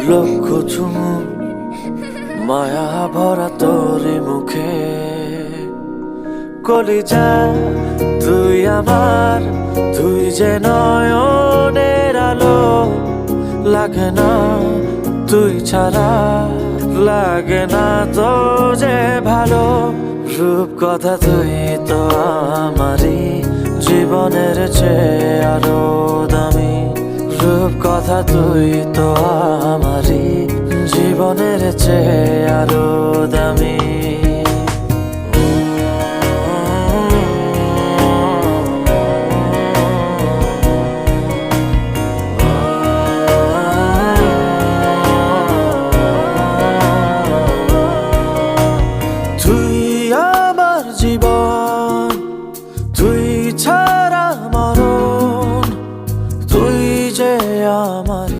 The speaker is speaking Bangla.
লক্ষ চুমু মায়া ভরা তোরে মুখে, কলিজা তুই আমার, তুই যে নয়নের আলো, লাগে না তুই ছাড়া, লাগে না তো যে ভালো। রূপ কথা তুই তো আমারই, জীবনের চেয়ে আরো দামি। রূপ কথা তুই তো আমারই, জীবনের চেয়ে আরো দামি।